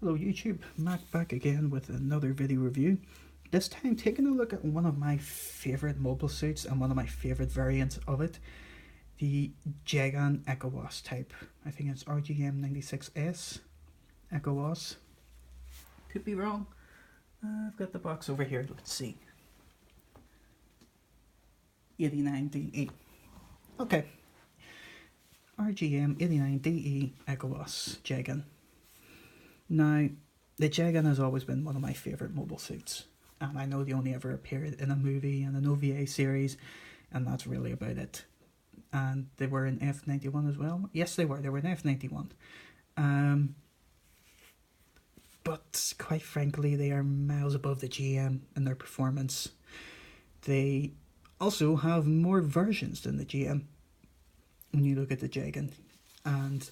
Hello YouTube, Mac back again with another video review. This time taking a look at one of my favourite mobile suits and one of my favourite variants of it. The Jegan ECOAS type. I think it's RGM 96S ECOAS. Could be wrong. I've got the box over here, let's see. 89DE. Okay. RGM 89DE ECOAS Jegan. Now, the Jegan has always been one of my favourite mobile suits, and I know they only ever appeared in a movie and an OVA series, and that's really about it. And they were in F91 as well. Yes, they were in F91. But quite frankly, they are miles above the GM in their performance. They also have more versions than the GM when you look at the Jegan, and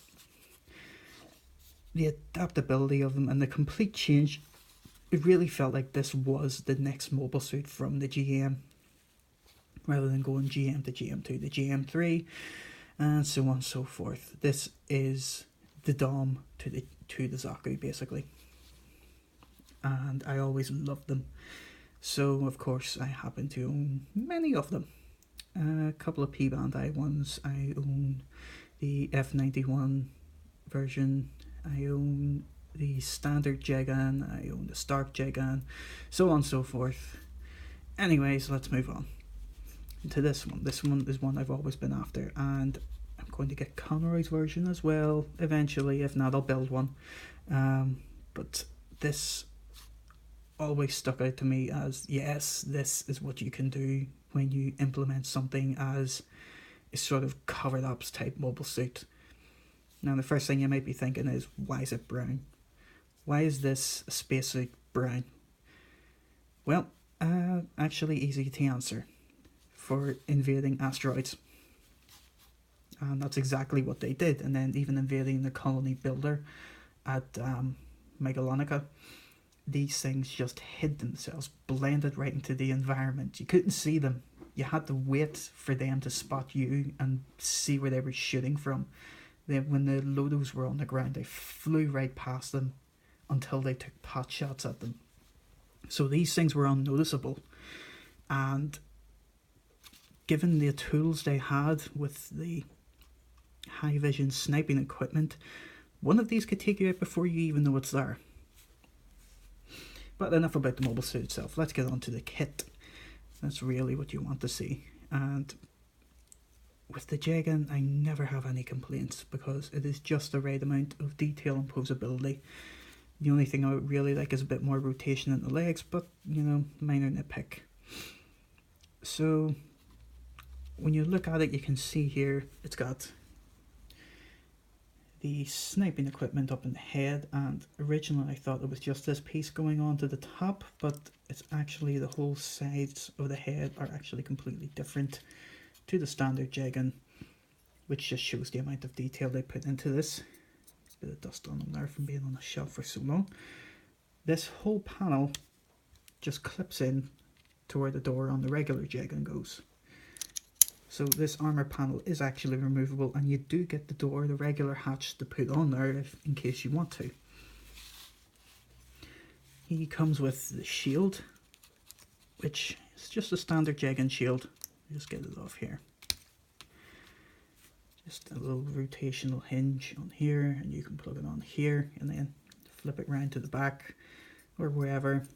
the adaptability of them and the complete change. It really felt like this was the next mobile suit from the GM, rather than going GM to GM2 to GM3 and so on and so forth. This is the Dom to the Zaku basically, and I always loved them. So of course I happen to own many of them. A couple of P-Bandai ones. I own the F91 version. I own the standard Jegan, I own the Stark Jegan, so on and so forth. Anyways, let's move on to this one. This one is one I've always been after, and I'm going to get Conroy's version as well eventually. If not, I'll build one. But this always stuck out to me as, yes, this is what you can do when you implement something as a sort of covered ups type mobile suit. Now the first thing you might be thinking is, why is it brown? Why is this spacesuit brown? Well, actually easy to answer. For invading asteroids. And that's exactly what they did. And then even invading the colony builder at Megalonica. These things just hid themselves, blended right into the environment. You couldn't see them. You had to wait for them to spot you and see where they were shooting from. When the Lodos were on the ground, they flew right past them until they took pot shots at them. So these things were unnoticeable, and given the tools they had with the high vision sniping equipment, one of these could take you out before you even know it's there. But enough about the mobile suit itself. Let's get on to the kit. That's really what you want to see. And with the Jegan, I never have any complaints because it is just the right amount of detail and posability. The only thing I would really like is a bit more rotation in the legs, but, you know, minor nitpick. So, when you look at it, you can see here, it's got the sniping equipment up in the head, and originally I thought it was just this piece going on to the top, but it's actually the whole sides of the head are actually completely different to the standard Jegan, which just shows the amount of detail they put into this. A bit of dust on them there from being on the shelf for so long. This whole panel just clips in to where the door on the regular Jegan goes. So this armor panel is actually removable, and you do get the door, the regular hatch, to put on there in case you want to. He comes with the shield, which is just a standard Jegan shield. Just get it off here. Just a little rotational hinge on here, and you can plug it on here and then flip it round to the back or wherever.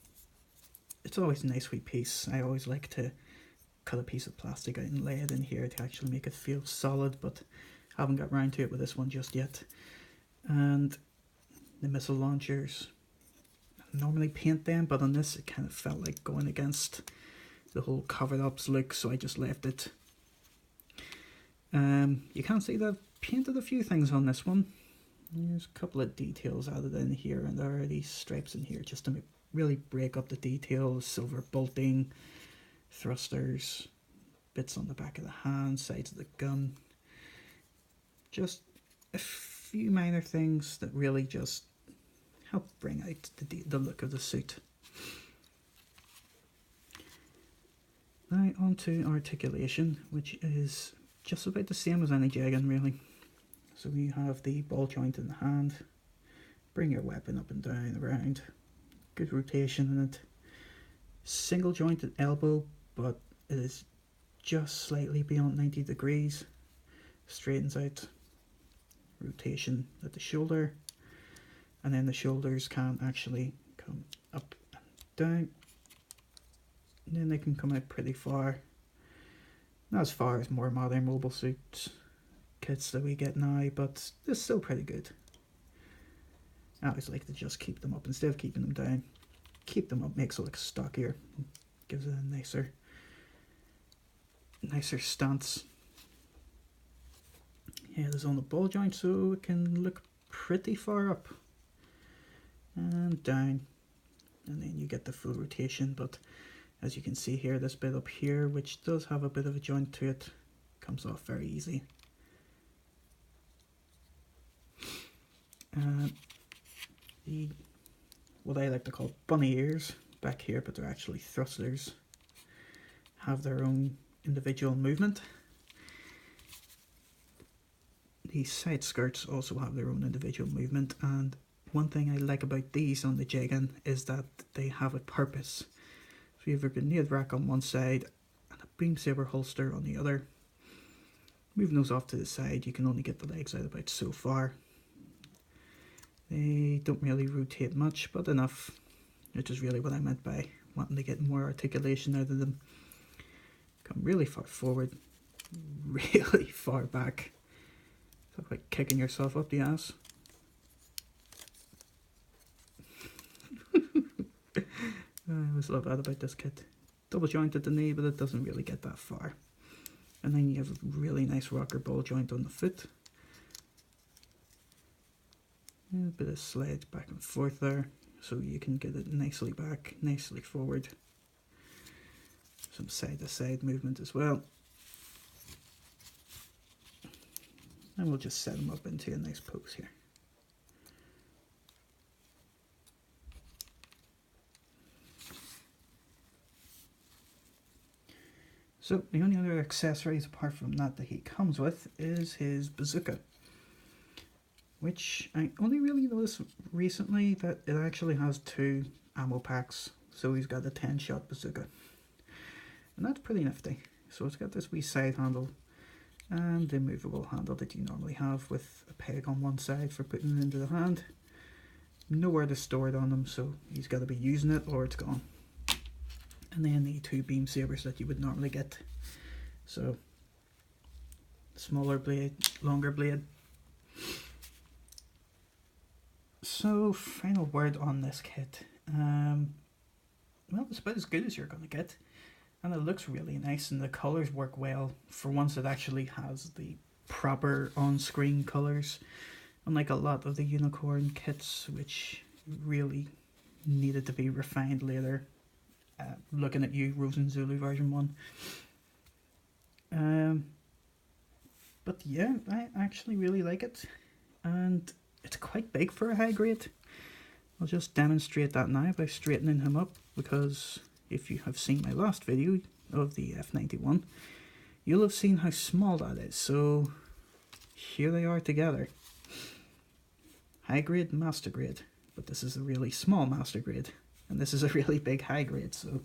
It's always a nice wee piece. I always like to cut a piece of plastic out and lay it in here to actually make it feel solid, but haven't got round to it with this one just yet. And the missile launchers, I normally paint them, but on this it kind of felt like going against the whole covered ups look, so I just left it. You can see that I've painted a few things on this one. There's a couple of details added in here, and there are these stripes in here just to really break up the details. Silver bolting, thrusters, bits on the back of the hand, sides of the gun. Just a few minor things that really just help bring out the look of the suit. Now on to articulation, which is just about the same as any Jegan really. So we have the ball joint in the hand, bring your weapon up and down around. Good rotation in it. Single jointed elbow, but it is just slightly beyond 90 degrees. Straightens out. Rotation at the shoulder, and then the shoulders can actually come up and down, and then they can come out pretty far. Not as far as more modern mobile suit kits that we get now, but they're still pretty good. I always like to just keep them up instead of keeping them down. Keep them up makes it look stockier, gives it a nicer stance. Head is on the ball joint, so it can look pretty far up and down, and then you get the full rotation. But as you can see here, this bit up here, which does have a bit of a joint to it, comes off very easy. What I like to call bunny ears back here, but they're actually thrusters, have their own individual movement. The side skirts also have their own individual movement, and one thing I like about these on the Jegan is that they have a purpose. So you have a grenade rack on one side and a beam saber holster on the other. Moving those off to the side, you can only get the legs out about so far. They don't really rotate much, but enough, which is really what I meant by wanting to get more articulation out of them. Come really far forward, really far back. It's like kicking yourself up the ass. I always love that about this kit. Double joint at the knee, but it doesn't really get that far. And then you have a really nice rocker ball joint on the foot. And a bit of slide back and forth there, so you can get it nicely back, nicely forward. Some side to side movement as well. And we'll just set them up into a nice pose here. So the only other accessories apart from that he comes with is his bazooka, which I only really noticed recently that it actually has 2 ammo packs. So he's got a 10-shot bazooka, and that's pretty nifty. So it's got this wee side handle and the movable handle that you normally have with a peg on one side for putting it into the hand. Nowhere to store it on them, so he's got to be using it or it's gone. And then the 2 beam sabers that you would normally get. So smaller blade, longer blade. So final word on this kit. Well, it's about as good as you're going to get. And it looks really nice, and the colours work well. For once, it actually has the proper on-screen colours, unlike a lot of the unicorn kits, which really needed to be refined later. Looking at you, Rosen Zulu version 1. But yeah, I actually really like it, and it's quite big for a high grade. I'll just demonstrate that now by straightening him up, because if you have seen my last video of the F91, you'll have seen how small that is. So here they are together. High grade, master grade. But this is a really small master grade, and this is a really big high grade, so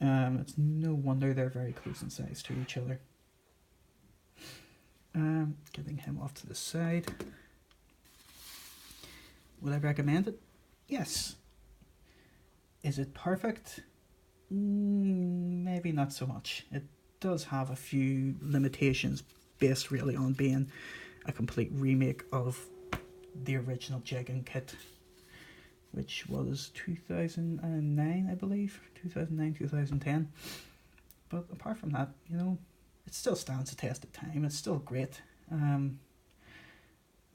it's no wonder they're very close in size to each other. Getting him off to the side. Would I recommend it? Yes. Is it perfect? Maybe not so much. It does have a few limitations based really on being a complete remake of the original Jegan kit, which was 2009, I believe, 2009, 2010. But apart from that, you know, it still stands the test of time. It's still great.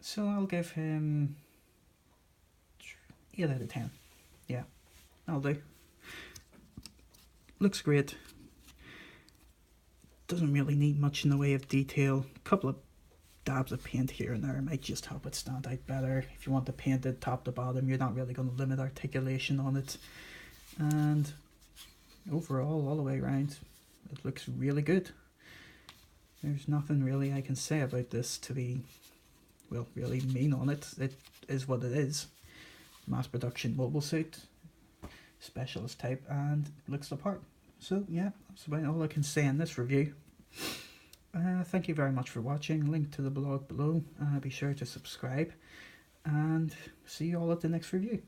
So I'll give him 8 out of 10. Yeah, that'll do. Looks great. Doesn't really need much in the way of detail. A couple of dabs of paint here and there might just help it stand out better. If you want to paint it top to bottom, you're not really going to limit articulation on it. And overall, all the way around, it looks really good. There's nothing really I can say about this to be, well, really mean on it. It is what it is. mass production mobile suit, specialist type, and looks the part. So yeah, that's about all I can say in this review. Thank you very much for watching. Link to the blog below. Be sure to subscribe, and see you all at the next review.